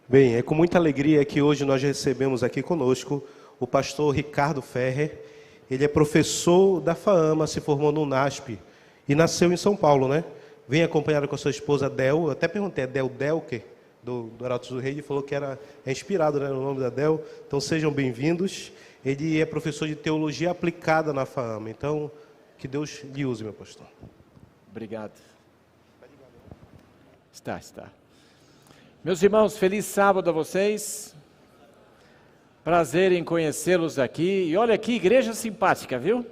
Bem, é com muita alegria que hoje nós recebemos aqui conosco o pastor Ricardo Ferrer. Ele é professor da FAAMA, se formou no UNASP e nasceu em São Paulo, né? Vem acompanhado com a sua esposa Del. Eu até perguntei, é Del Delker, do Arautos do Rei, ele falou que é inspirado, né, no nome da Del. Então sejam bem-vindos. Ele é professor de teologia aplicada na FAAMA. Então, que Deus lhe use, meu pastor. Obrigado. Está. Meus irmãos, feliz sábado a vocês. Prazer em conhecê-los aqui. E olha que igreja simpática, viu?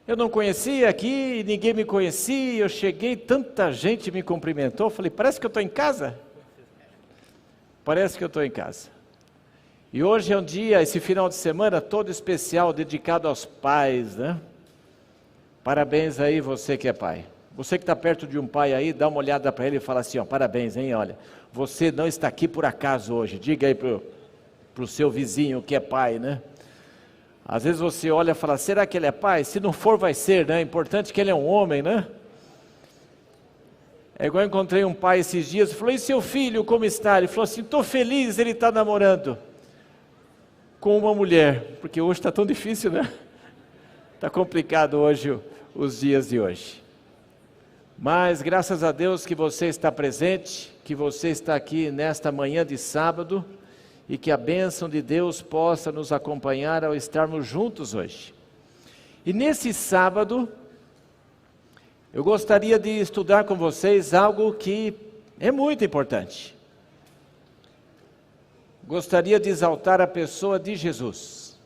Eu não conhecia aqui, ninguém me conhecia. Eu cheguei, tanta gente me cumprimentou. Falei, parece que eu estou em casa. Parece que eu estou em casa. E hoje é um dia, esse final de semana, todo especial, dedicado aos pais, né? Parabéns aí você que é pai. Você que está perto de um pai aí, dá uma olhada para ele e fala assim, ó, parabéns, hein, olha. Você não está aqui por acaso hoje. Diga aí para o seu vizinho que é pai, né? Às vezes você olha e fala, será que ele é pai? Se não for, vai ser, né? Importante que ele é um homem, né? É igual eu encontrei um pai esses dias, falou, e seu filho, como está? Ele falou assim, estou feliz, ele está namorando com uma mulher. Porque hoje está tão difícil, né? Está complicado hoje, os dias de hoje. Mas graças a Deus que você está presente, que você está aqui nesta manhã de sábado e que a bênção de Deus possa nos acompanhar ao estarmos juntos hoje. E nesse sábado, eu gostaria de estudar com vocês algo que é muito importante. Gostaria de exaltar a pessoa de Jesus.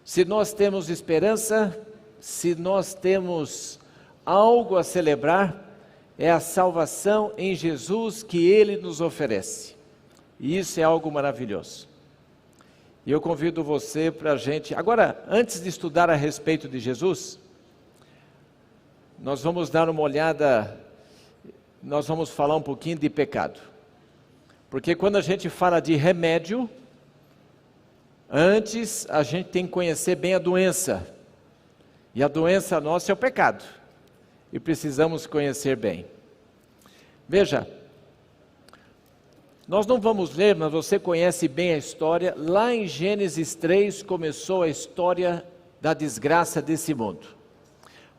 Se nós temos esperança, se nós temos algo a celebrar, é a salvação em Jesus que Ele nos oferece. E isso é algo maravilhoso. E eu convido você para a gente... Agora, antes de estudar a respeito de Jesus, nós vamos dar uma olhada, nós vamos falar um pouquinho de pecado. Porque quando a gente fala de remédio, antes a gente tem que conhecer bem a doença. E a doença nossa é o pecado. E precisamos conhecer bem. Veja, nós não vamos ler, mas você conhece bem a história. Lá em Gênesis 3 começou a história da desgraça desse mundo.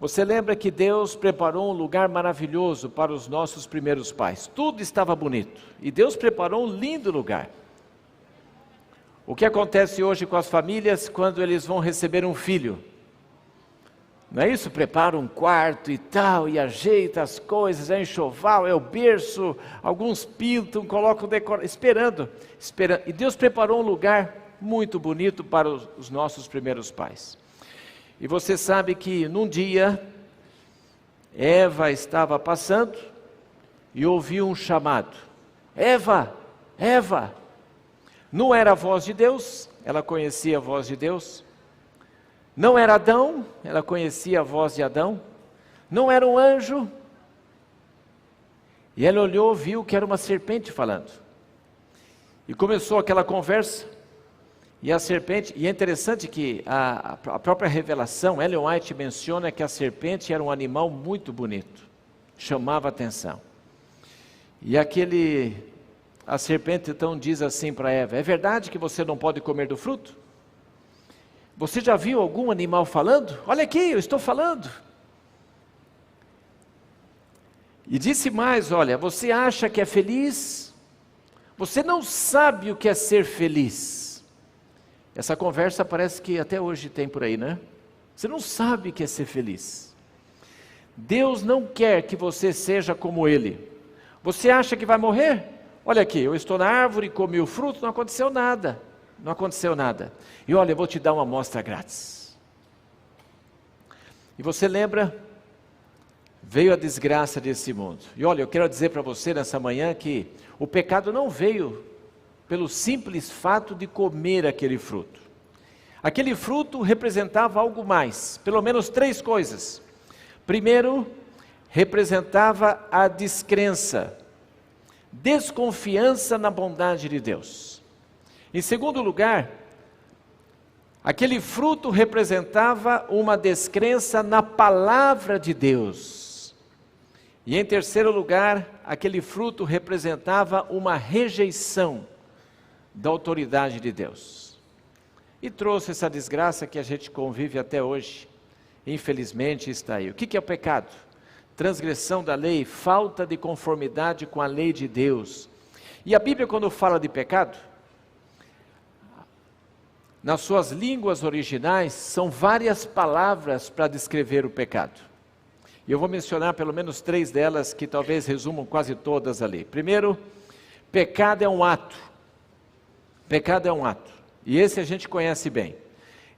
Você lembra que Deus preparou um lugar maravilhoso para os nossos primeiros pais. Tudo estava bonito. E Deus preparou um lindo lugar. O que acontece hoje com as famílias quando eles vão receber um filho? Não é isso? Prepara um quarto e tal, e ajeita as coisas, é enxoval, é o berço, alguns pintam, colocam decor, esperando. E Deus preparou um lugar muito bonito para os nossos primeiros pais. E você sabe que num dia, Eva estava passando e ouviu um chamado. Eva, Eva. Não era a voz de Deus, ela conhecia a voz de Deus. Não era Adão, ela conhecia a voz de Adão. Não era um anjo. E ela olhou, viu que era uma serpente falando. E começou aquela conversa. E a serpente, e é interessante que a própria revelação, Ellen White menciona que a serpente era um animal muito bonito. Chamava atenção. E a serpente então diz assim para Eva, é verdade que você não pode comer do fruto? Você já viu algum animal falando? Olha aqui, eu estou falando. E disse mais, olha, você acha que é feliz? Você não sabe o que é ser feliz. Essa conversa parece que até hoje tem por aí, né? Você não sabe o que é ser feliz. Deus não quer que você seja como Ele. Você acha que vai morrer? Olha aqui, eu estou na árvore, comi o fruto, não aconteceu nada. Não aconteceu nada. E olha, eu vou te dar uma amostra grátis. E você lembra? Veio a desgraça desse mundo. E olha, eu quero dizer para você nessa manhã que o pecado não veio pelo simples fato de comer aquele fruto. Aquele fruto representava algo mais, pelo menos 3 coisas. Primeiro, representava a descrença, desconfiança na bondade de Deus. Em segundo lugar, aquele fruto representava uma descrença na palavra de Deus. E em terceiro lugar, aquele fruto representava uma rejeição da autoridade de Deus. E trouxe essa desgraça que a gente convive até hoje. Infelizmente está aí. O que é o pecado? Transgressão da lei, falta de conformidade com a lei de Deus. E a Bíblia, quando fala de pecado, nas suas línguas originais, são várias palavras para descrever o pecado. E eu vou mencionar pelo menos 3 delas, que talvez resumam quase todas ali. Primeiro, pecado é um ato. Pecado é um ato. E esse a gente conhece bem.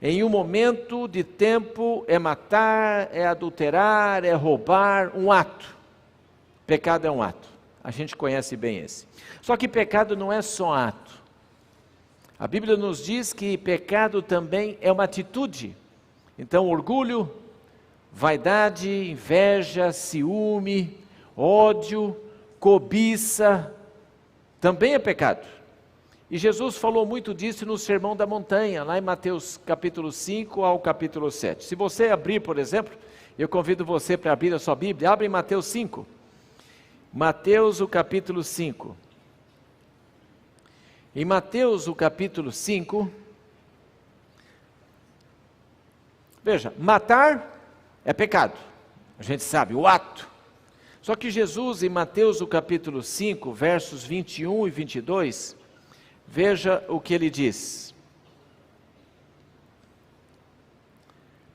Em um momento de tempo é matar, é adulterar, é roubar, um ato. Pecado é um ato. A gente conhece bem esse. Só que pecado não é só ato. A Bíblia nos diz que pecado também é uma atitude. Então, orgulho, vaidade, inveja, ciúme, ódio, cobiça, também é pecado. E Jesus falou muito disso no Sermão da Montanha, lá em Mateus capítulo 5 ao capítulo 7. Se você abrir, por exemplo, eu convido você para abrir a sua Bíblia, abre em Mateus 5. Mateus, o capítulo 5. Em Mateus, o capítulo 5, veja, matar é pecado, a gente sabe, o ato. Só que Jesus, em Mateus, o capítulo 5, versos 21 e 22, veja o que ele diz.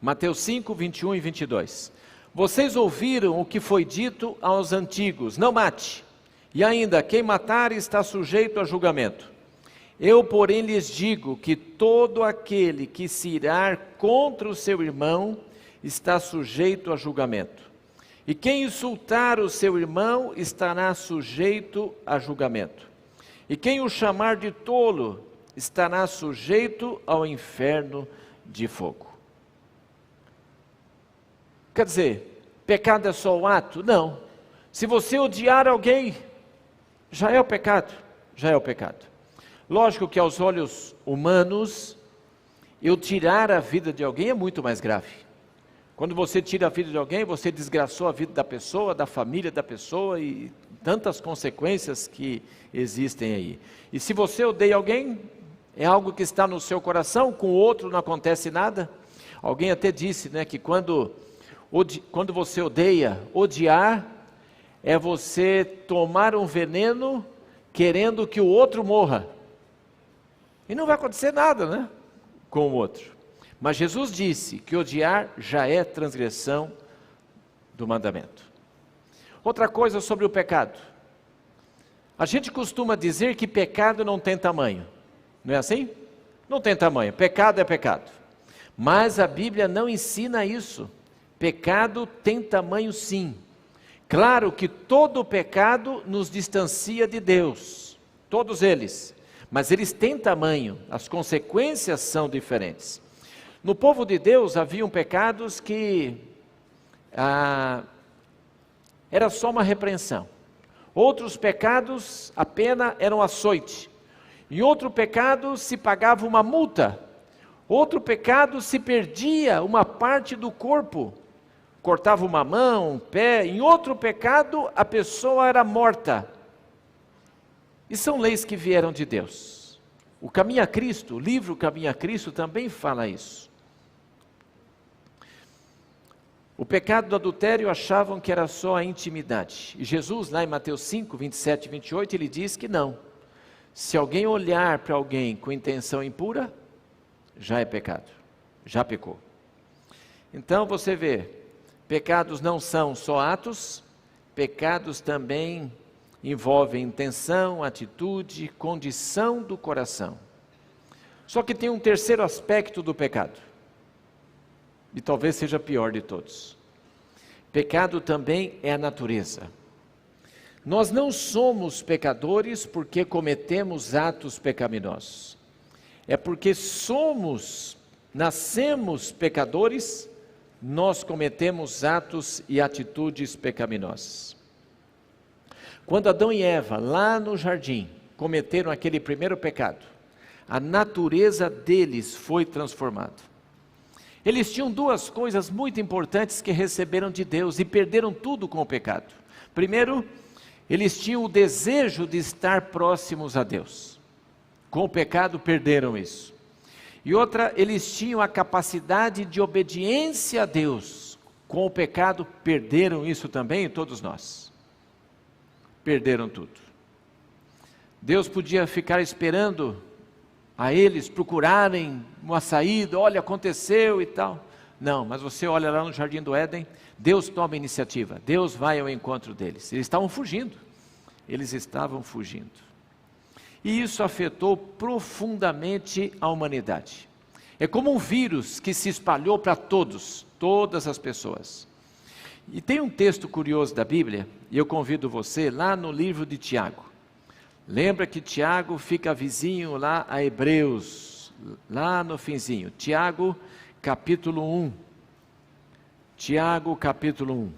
Mateus 5, 21 e 22. Vocês ouviram o que foi dito aos antigos, não mate, e ainda, quem matar está sujeito a julgamento. Eu, porém, lhes digo que todo aquele que se irar contra o seu irmão está sujeito a julgamento. E quem insultar o seu irmão estará sujeito a julgamento. E quem o chamar de tolo estará sujeito ao inferno de fogo. Quer dizer, pecado é só o ato? Não. Se você odiar alguém, já é o pecado. Já é o pecado. Lógico que aos olhos humanos, eu tirar a vida de alguém é muito mais grave. Quando você tira a vida de alguém, você desgraçou a vida da pessoa, da família da pessoa e tantas consequências que existem aí. E se você odeia alguém, é algo que está no seu coração, com o outro não acontece nada. Alguém até disse, né, que quando você odeia, odiar é você tomar um veneno querendo que o outro morra. E não vai acontecer nada, né, com o outro. Mas Jesus disse que odiar já é transgressão do mandamento. Outra coisa sobre o pecado. A gente costuma dizer que pecado não tem tamanho. Não é assim? Não tem tamanho. Pecado é pecado. Mas a Bíblia não ensina isso. Pecado tem tamanho sim. Claro que todo pecado nos distancia de Deus. Todos eles. Mas eles têm tamanho, as consequências são diferentes. No povo de Deus haviam pecados que era só uma repreensão. Outros pecados, a pena era um açoite. Em outro pecado se pagava uma multa. Outro pecado se perdia uma parte do corpo. Cortava uma mão, um pé. Em outro pecado a pessoa era morta. E são leis que vieram de Deus. O Caminho a Cristo, o livro Caminho a Cristo também fala isso. O pecado do adultério achavam que era só a intimidade. E Jesus, lá em Mateus 5, 27 e 28, ele diz que não. Se alguém olhar para alguém com intenção impura, já é pecado, já pecou. Então você vê, pecados não são só atos, pecados também envolvem intenção, atitude, condição do coração. Só que tem um terceiro aspecto do pecado, e talvez seja pior de todos. Pecado também é a natureza. Nós não somos pecadores porque cometemos atos pecaminosos. É porque nascemos pecadores, nós cometemos atos e atitudes pecaminosas. Quando Adão e Eva, lá no jardim, cometeram aquele primeiro pecado, a natureza deles foi transformada. Eles tinham duas coisas muito importantes que receberam de Deus e perderam tudo com o pecado. Primeiro, eles tinham o desejo de estar próximos a Deus. Com o pecado perderam isso. E outra, eles tinham a capacidade de obediência a Deus. Com o pecado perderam isso também, todos nós. Perderam tudo. Deus podia ficar esperando a eles procurarem uma saída, olha, aconteceu e tal. Não, mas você olha lá no Jardim do Éden, Deus toma a iniciativa, Deus vai ao encontro deles. Eles estavam fugindo. E isso afetou profundamente a humanidade. É como um vírus que se espalhou para todas as pessoas. E tem um texto curioso da Bíblia, e eu convido você lá no livro de Tiago. Lembra que Tiago fica vizinho lá a Hebreus, lá no finzinho. Tiago, capítulo 1. Tiago, capítulo 1.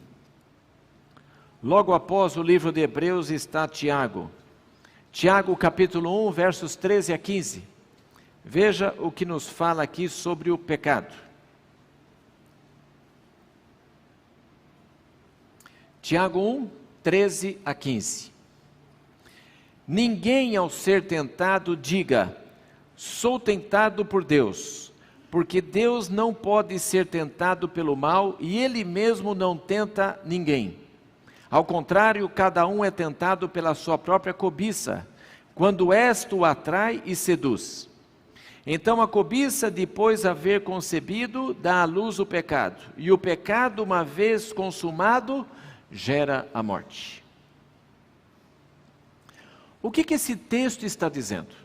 Logo após o livro de Hebreus está Tiago. Tiago, capítulo 1, versos 13 a 15. Veja o que nos fala aqui sobre o pecado. Tiago 1, 13 a 15. Ninguém ao ser tentado diga, sou tentado por Deus, porque Deus não pode ser tentado pelo mal e Ele mesmo não tenta ninguém. Ao contrário, cada um é tentado pela sua própria cobiça, quando esta o atrai e seduz. Então a cobiça, depois de haver concebido, dá à luz o pecado, e o pecado, uma vez consumado, gera a morte. O que esse texto está dizendo?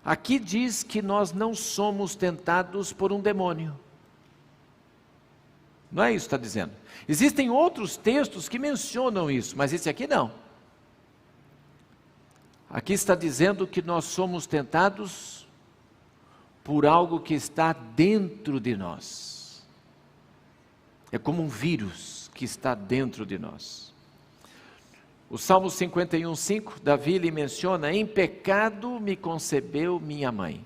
Aqui diz que nós não somos tentados por um demônio. Não é isso que está dizendo. Existem outros textos que mencionam isso, mas esse aqui não. Aqui está dizendo que nós somos tentados por algo que está dentro de nós. É como um vírus que está dentro de nós. O Salmo 51:5, Davi lhe menciona, em pecado me concebeu minha mãe.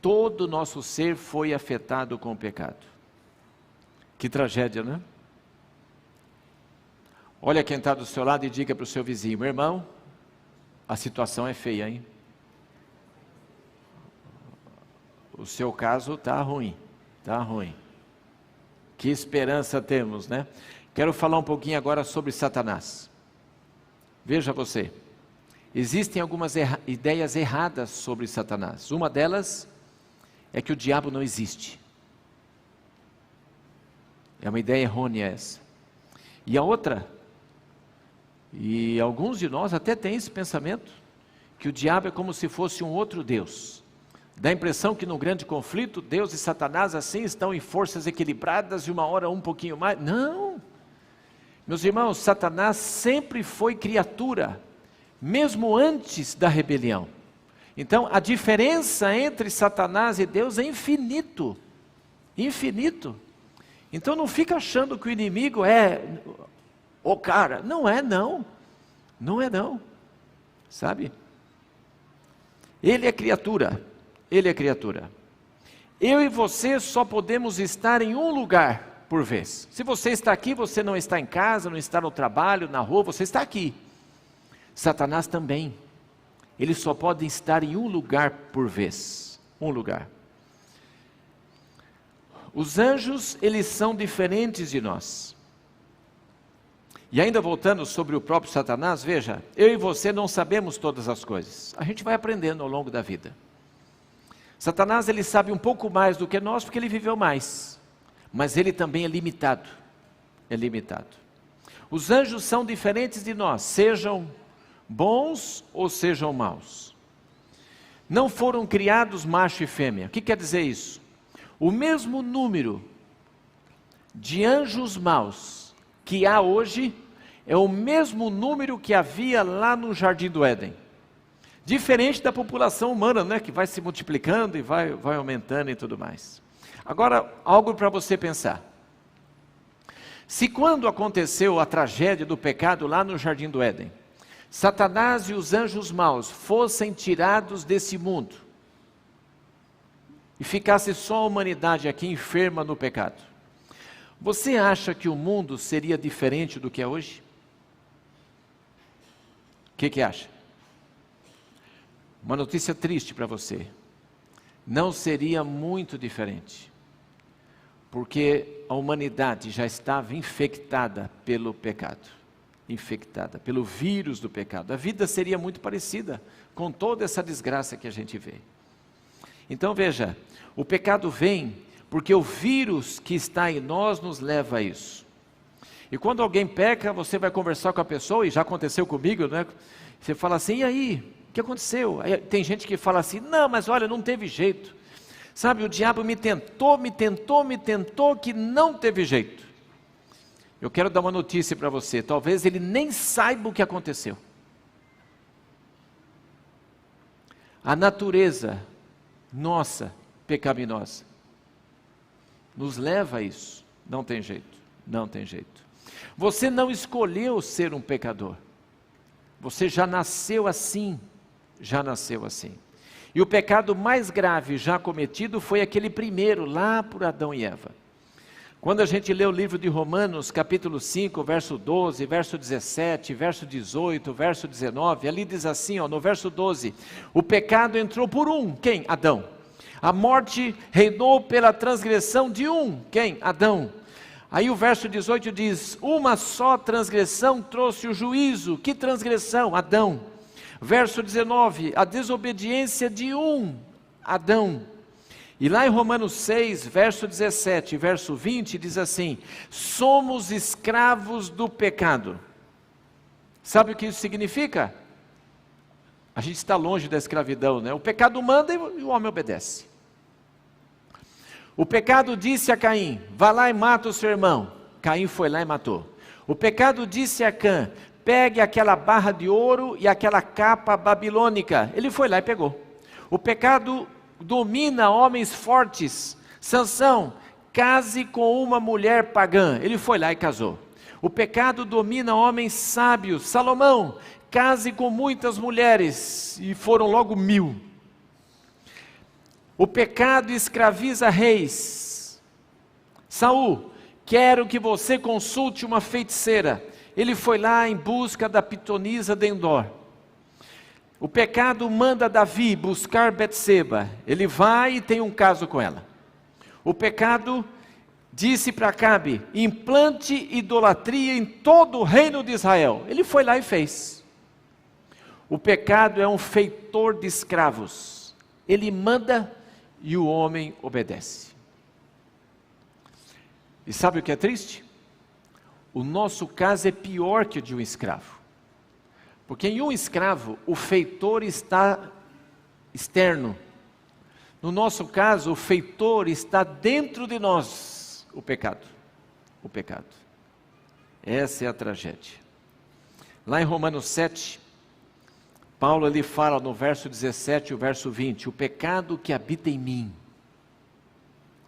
Todo o nosso ser foi afetado com o pecado. Que tragédia, né? Olha quem está do seu lado e diga para o seu vizinho, meu irmão, a situação é feia, hein? O seu caso está ruim, está ruim. Que esperança temos, né? Quero falar um pouquinho agora sobre Satanás. Veja você, existem algumas ideias erradas sobre Satanás. Uma delas é que o diabo não existe. É uma ideia errônea essa. E a outra, e alguns de nós até têm esse pensamento, que o diabo é como se fosse um outro Deus. Dá a impressão que no grande conflito, Deus e Satanás assim estão em forças equilibradas e uma hora um pouquinho mais. Não! Meus irmãos, Satanás sempre foi criatura, mesmo antes da rebelião. Então, a diferença entre Satanás e Deus é infinito. Infinito. Então, não fica achando que o inimigo é o cara. Não é não. Não é não. Sabe? Ele é criatura. Ele é criatura. Eu e você só podemos estar em um lugar por vez. Se você está aqui, você não está em casa, não está no trabalho, na rua, você está aqui. Satanás também. Ele só pode estar em um lugar por vez. Um lugar. Os anjos, eles são diferentes de nós. E ainda voltando sobre o próprio Satanás, veja, eu e você não sabemos todas as coisas. A gente vai aprendendo ao longo da vida. Satanás, ele sabe um pouco mais do que nós, porque ele viveu mais. Mas ele também é limitado. É limitado. Os anjos são diferentes de nós, sejam bons ou sejam maus. Não foram criados macho e fêmea. O que quer dizer isso? O mesmo número de anjos maus que há hoje é o mesmo número que havia lá no Jardim do Éden. Diferente da população humana, né, que vai se multiplicando e vai aumentando e tudo mais. Agora, algo para você pensar. Se quando aconteceu a tragédia do pecado lá no Jardim do Éden, Satanás e os anjos maus fossem tirados desse mundo, e ficasse só a humanidade aqui enferma no pecado, Você acha que o mundo seria diferente do que é hoje? O que acha? Uma notícia triste para você. Não seria muito diferente, porque a humanidade já estava infectada pelo pecado, infectada pelo vírus do pecado. A vida seria muito parecida com toda essa desgraça que a gente vê. Então veja, o pecado vem porque o vírus que está em nós nos leva a isso. E quando alguém peca, você vai conversar com a pessoa, e já aconteceu comigo, né? Você fala assim, e aí? O que aconteceu? Aí tem gente que fala assim, não, mas olha, não teve jeito. Sabe, o diabo me tentou, que não teve jeito. Eu quero dar uma notícia para você, talvez ele nem saiba o que aconteceu. A natureza nossa, pecaminosa, nos leva a isso. Não tem jeito, não tem jeito. Você não escolheu ser um pecador. Você já nasceu assim, já nasceu assim. E o pecado mais grave já cometido foi aquele primeiro, lá por Adão e Eva. Quando a gente lê o livro de Romanos, capítulo 5, verso 12, verso 17, verso 18, verso 19, ali diz assim, no verso 12, o pecado entrou por um, quem? Adão. A morte reinou pela transgressão de um, quem? Adão. Aí o verso 18 diz, uma só transgressão trouxe o juízo, que transgressão? Adão. Verso 19, a desobediência de um, Adão. E lá em Romanos 6, verso 17 e verso 20, diz assim, somos escravos do pecado. Sabe o que isso significa? A gente está longe da escravidão, né? O pecado manda e o homem obedece. O pecado disse a Caim, vá lá e mata o seu irmão. Caim foi lá e matou. O pecado disse a Cã, pegue aquela barra de ouro e aquela capa babilônica. Ele foi lá e pegou. O pecado domina homens fortes. Sansão, case com uma mulher pagã. Ele foi lá e casou. O pecado domina homens sábios. Salomão, case com muitas mulheres. E foram logo 1000. O pecado escraviza reis. Saul, quero que você consulte uma feiticeira. Ele foi lá em busca da pitonisa de Endor. O pecado manda Davi buscar Betseba. Ele vai e tem um caso com ela. O pecado disse para Acabe, implante idolatria em todo o reino de Israel. Ele foi lá e fez. O pecado é um feitor de escravos. Ele manda e o homem obedece. E sabe o que é triste? O nosso caso é pior que o de um escravo. Porque em um escravo, o feitor está externo. No nosso caso, o feitor está dentro de nós, o pecado. O pecado. Essa é a tragédia. Lá em Romanos 7, Paulo ali fala no verso 17 e o verso 20, o pecado que habita em mim,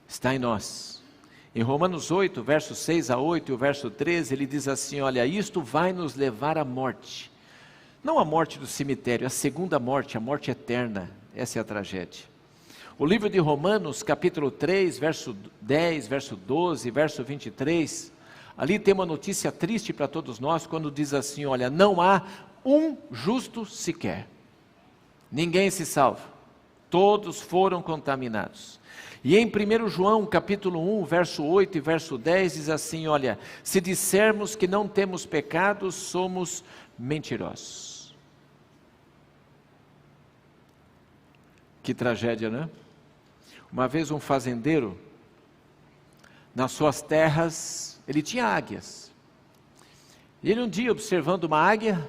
está em nós. Em Romanos 8, verso 6 a 8 e o verso 13, ele diz assim, olha, isto vai nos levar à morte. Não a morte do cemitério, a segunda morte, a morte eterna. Essa é a tragédia. O livro de Romanos, capítulo 3, verso 10, verso 12, verso 23, ali tem uma notícia triste para todos nós, quando diz assim, olha, não há um justo sequer. Ninguém se salva. Todos foram contaminados. E em 1 João, capítulo 1, verso 8 e verso 10, diz assim, olha, se dissermos que não temos pecado, somos mentirosos. Que tragédia, né? Uma vez um fazendeiro, nas suas terras, ele tinha águias. E ele um dia observando uma águia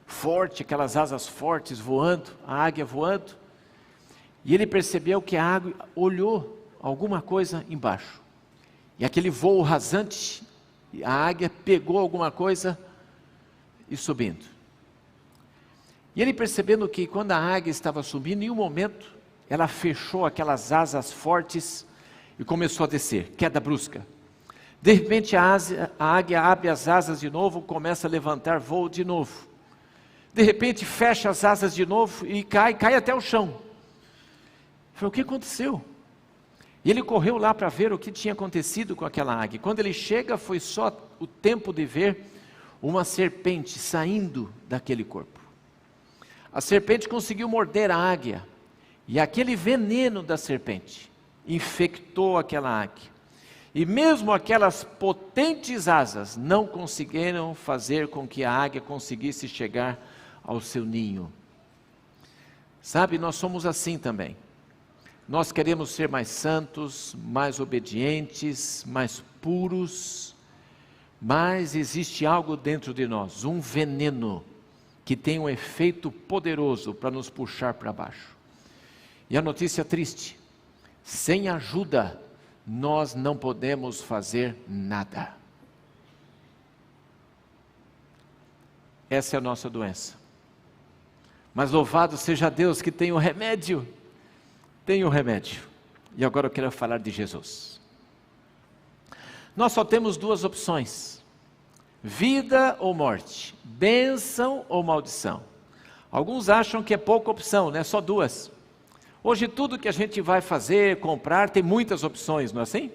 forte, aquelas asas fortes voando, a águia voando, e ele percebeu que a águia olhou alguma coisa embaixo. E aquele voo rasante, a águia pegou alguma coisa e subindo. E ele percebendo que quando a águia estava subindo, em um momento, ela fechou aquelas asas fortes e começou a descer, queda brusca. De repente a águia abre as asas de novo, começa a levantar voo de novo. De repente fecha as asas de novo e cai até o chão. Falei, o que aconteceu? E ele correu lá para ver o que tinha acontecido com aquela águia. Quando ele chega, foi só o tempo de ver uma serpente saindo daquele corpo. A serpente conseguiu morder a águia, e aquele veneno da serpente infectou aquela águia. E mesmo aquelas potentes asas não conseguiram fazer com que a águia conseguisse chegar ao seu ninho. Sabe, nós somos assim também. Nós queremos ser mais santos, mais obedientes, mais puros, mas existe algo dentro de nós, um veneno, que tem um efeito poderoso para nos puxar para baixo. E a notícia triste, sem ajuda, nós não podemos fazer nada. Essa é a nossa doença. Mas louvado seja Deus que tem o remédio. Tem o remédio. E agora eu quero falar de Jesus. Nós só temos duas opções: vida ou morte, bênção ou maldição. Alguns acham que é pouca opção, né? Só duas. Hoje tudo que a gente vai fazer, comprar, tem muitas opções, não é assim?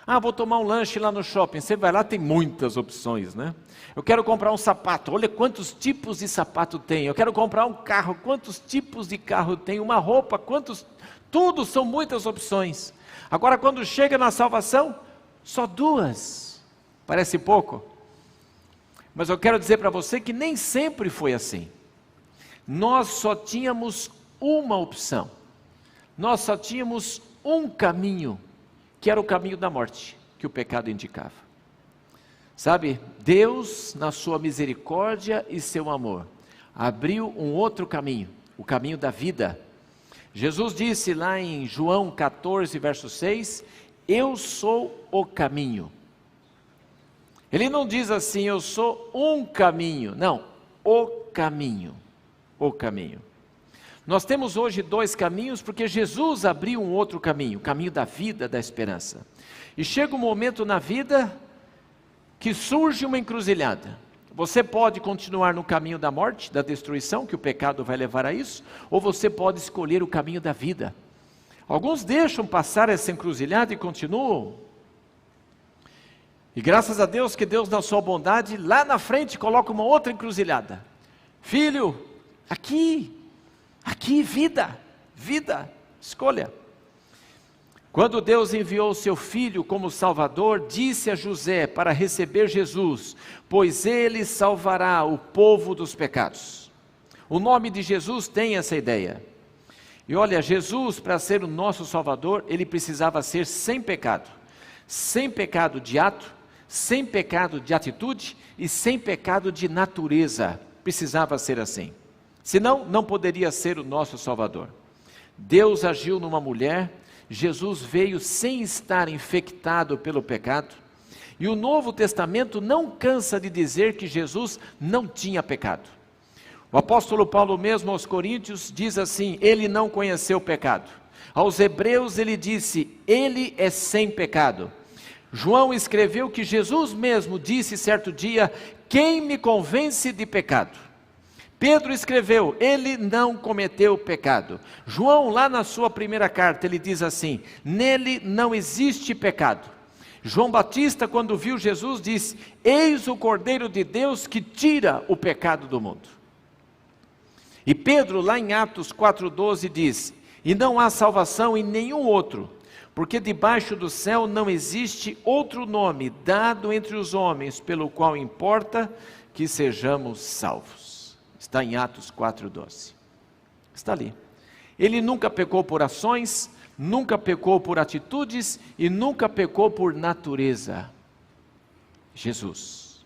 Ah, vou tomar um lanche lá no shopping. Você vai lá, tem muitas opções, né? Eu quero comprar um sapato. Olha quantos tipos de sapato tem. Eu quero comprar um carro. Quantos tipos de carro tem? Uma roupa. Quantos? Tudo são muitas opções. Agora, quando chega na salvação, só duas. Parece pouco. Mas eu quero dizer para você que nem sempre foi assim. Nós só tínhamos uma opção. Nós só tínhamos um caminho, que era o caminho da morte, que o pecado indicava. Sabe, Deus, na sua misericórdia e seu amor, abriu um outro caminho, o caminho da vida. Jesus disse lá em João 14, verso 6, eu sou o caminho. Ele não diz assim, eu sou um caminho, não, o caminho, o caminho. Nós temos hoje dois caminhos, porque Jesus abriu um outro caminho, o caminho da vida, da esperança. E chega um momento na vida que surge uma encruzilhada. Você pode continuar no caminho da morte, da destruição, que o pecado vai levar a isso, ou você pode escolher o caminho da vida. Alguns deixam passar essa encruzilhada e continuam. E graças a Deus que Deus, na sua bondade, lá na frente coloca uma outra encruzilhada. Filho, aqui, vida, escolha. Quando Deus enviou o seu Filho como Salvador, disse a José para receber Jesus, pois ele salvará o povo dos pecados. O nome de Jesus tem essa ideia. E olha, Jesus, para ser o nosso Salvador, ele precisava ser sem pecado de ato, sem pecado de atitude e sem pecado de natureza. Precisava ser assim. Senão, não poderia ser o nosso Salvador. Deus agiu numa mulher, Jesus veio sem estar infectado pelo pecado, e o Novo Testamento não cansa de dizer que Jesus não tinha pecado. O apóstolo Paulo mesmo aos Coríntios diz assim, ele não conheceu o pecado. Aos Hebreus ele disse, ele é sem pecado. João escreveu que Jesus mesmo disse certo dia, quem me convence de pecado? Pedro escreveu, ele não cometeu pecado. João, lá na sua primeira carta, ele diz assim, nele não existe pecado. João Batista, quando viu Jesus, disse, eis o Cordeiro de Deus que tira o pecado do mundo. E Pedro, lá em Atos 4,12, diz, e não há salvação em nenhum outro, porque debaixo do céu não existe outro nome dado entre os homens, pelo qual importa que sejamos salvos. Está em Atos 4,12. Está ali. Ele nunca pecou por ações, nunca pecou por atitudes e nunca pecou por natureza. Jesus.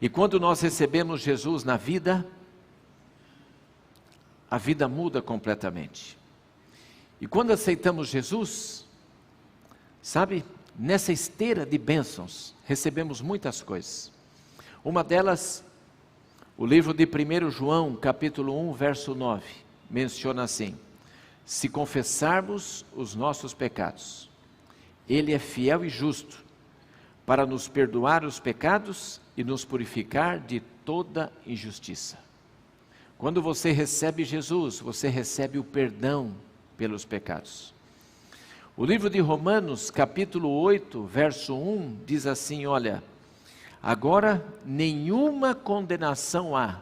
E quando nós recebemos Jesus na vida, a vida muda completamente. E quando aceitamos Jesus, sabe, nessa esteira de bênçãos, recebemos muitas coisas. Uma delas, o livro de 1 João, capítulo 1, verso 9, menciona assim, se confessarmos os nossos pecados, Ele é fiel e justo, para nos perdoar os pecados e nos purificar de toda injustiça. Quando você recebe Jesus, você recebe o perdão pelos pecados. O livro de Romanos, capítulo 8, verso 1, diz assim, olha, agora nenhuma condenação há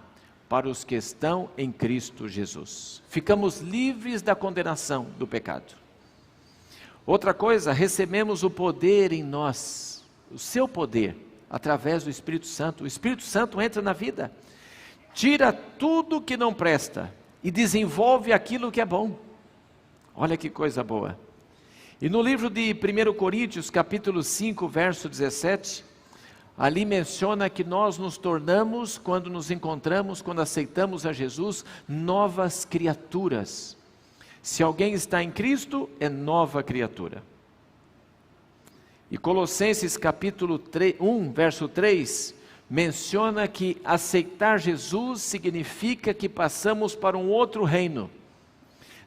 para os que estão em Cristo Jesus. Ficamos livres da condenação do pecado. Outra coisa, recebemos o poder em nós, o seu poder, através do Espírito Santo. O Espírito Santo entra na vida, tira tudo que não presta e desenvolve aquilo que é bom. Olha que coisa boa. E no livro de 1 Coríntios, capítulo 5, verso 17, ali menciona que nós nos tornamos, quando nos encontramos, quando aceitamos a Jesus, novas criaturas. Se alguém está em Cristo, é nova criatura. E Colossenses capítulo 1, verso 3, menciona que aceitar Jesus significa que passamos para um outro reino.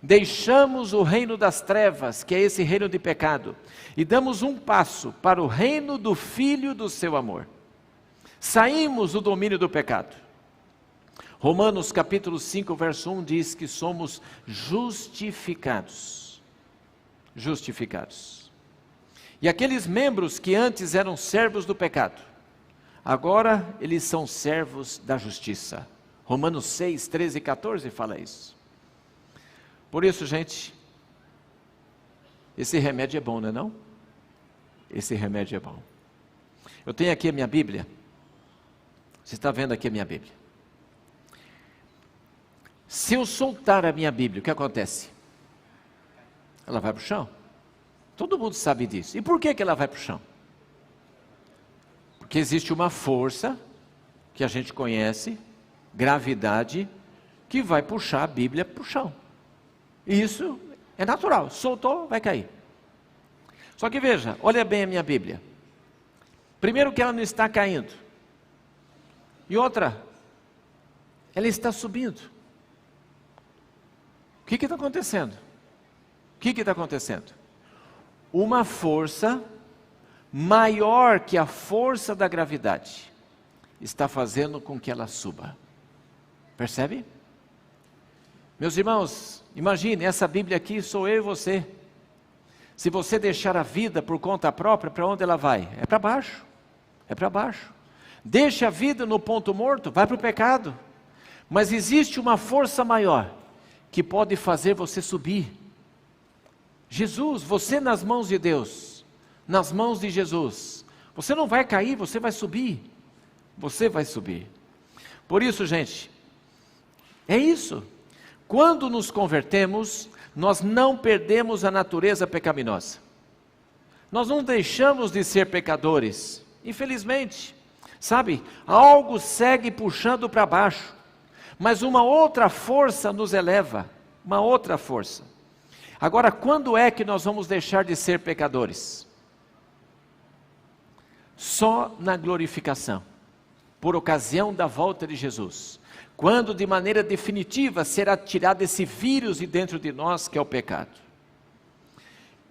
Deixamos o reino das trevas, que é esse reino de pecado, e damos um passo para o reino do Filho do seu amor. Saímos do domínio do pecado. Romanos capítulo 5, verso 1 diz que somos justificados. Justificados. E aqueles membros que antes eram servos do pecado, agora eles são servos da justiça. Romanos 6, 13 e 14 fala isso. Por isso, gente, esse remédio é bom, não é não? Esse remédio é bom. Eu tenho aqui a minha Bíblia. Você está vendo aqui a minha Bíblia. Se eu soltar a minha Bíblia, o que acontece? Ela vai para o chão. Todo mundo sabe disso. E por que ela vai para o chão? Porque existe uma força, que a gente conhece, gravidade, que vai puxar a Bíblia para o chão. Isso é natural, soltou, vai cair. Só que veja, olha bem a minha Bíblia. Primeiro que ela não está caindo. E outra, ela está subindo. O que está acontecendo? O que está acontecendo? Uma força maior que a força da gravidade está fazendo com que ela suba. Percebe? Meus irmãos, imagine, essa Bíblia aqui sou eu e você. Se você deixar a vida por conta própria, para onde ela vai? É para baixo. É para baixo. Deixa a vida no ponto morto, vai para o pecado. Mas existe uma força maior que pode fazer você subir. Jesus, você nas mãos de Deus, nas mãos de Jesus, você não vai cair, você vai subir. Você vai subir. Por isso, gente, é isso. Quando nos convertemos, nós não perdemos a natureza pecaminosa. Nós não deixamos de ser pecadores. Infelizmente, sabe, algo segue puxando para baixo, mas uma outra força nos eleva, uma outra força. Agora, quando é que nós vamos deixar de ser pecadores? Só na glorificação, por ocasião da volta de Jesus. Quando de maneira definitiva será tirado esse vírus de dentro de nós que é o pecado.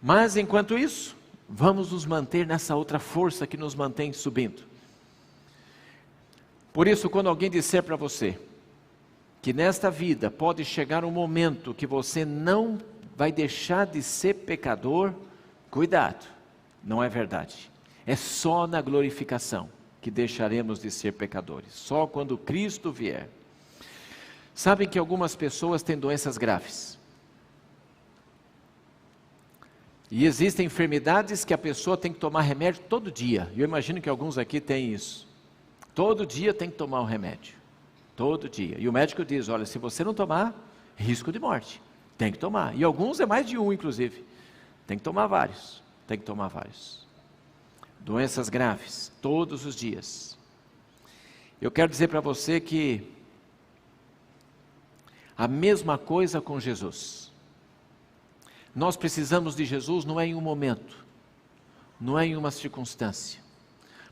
Mas enquanto isso, vamos nos manter nessa outra força que nos mantém subindo. Por isso, quando alguém disser para você que nesta vida pode chegar um momento que você não vai deixar de ser pecador, cuidado, não é verdade. É só na glorificação que deixaremos de ser pecadores, só quando Cristo vier. Sabem que algumas pessoas têm doenças graves. E existem enfermidades que a pessoa tem que tomar remédio todo dia. Eu imagino que alguns aqui têm isso. Todo dia tem que tomar um remédio. Todo dia. E o médico diz, olha, se você não tomar, risco de morte. Tem que tomar. E alguns é mais de um, inclusive. Tem que tomar vários. Tem que tomar vários. Doenças graves, todos os dias. Eu quero dizer para você que a mesma coisa com Jesus. Nós precisamos de Jesus não é em um momento, não é em uma circunstância.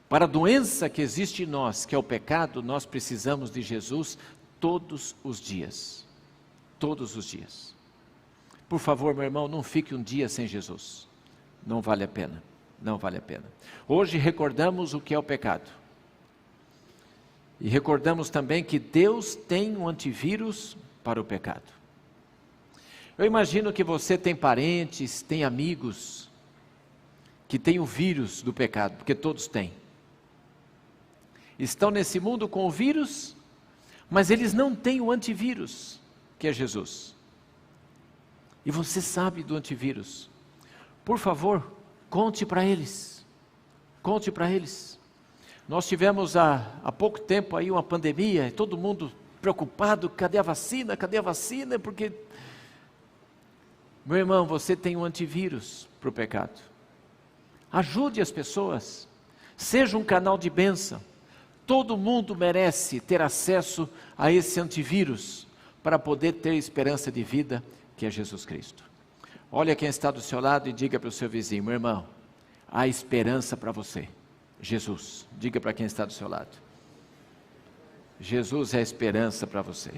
Para a doença que existe em nós, que é o pecado, nós precisamos de Jesus todos os dias. Todos os dias. Por favor, meu irmão, não fique um dia sem Jesus. Não vale a pena. Não vale a pena. Hoje recordamos o que é o pecado. E recordamos também que Deus tem um antivírus para o pecado. Eu imagino que você tem parentes, tem amigos que têm o vírus do pecado, porque todos têm. Estão nesse mundo com o vírus, mas eles não têm o antivírus, que é Jesus. E você sabe do antivírus. Por favor, conte para eles. Conte para eles. Nós tivemos há pouco tempo aí uma pandemia, todo mundo preocupado, cadê a vacina? Cadê a vacina? Porque, meu irmão, você tem um antivírus para o pecado. Ajude as pessoas. Seja um canal de bênção. Todo mundo merece ter acesso a esse antivírus para poder ter esperança de vida, que é Jesus Cristo. Olha quem está do seu lado e diga para o seu vizinho: meu irmão, há esperança para você. Jesus, diga para quem está do seu lado. Jesus é a esperança para você.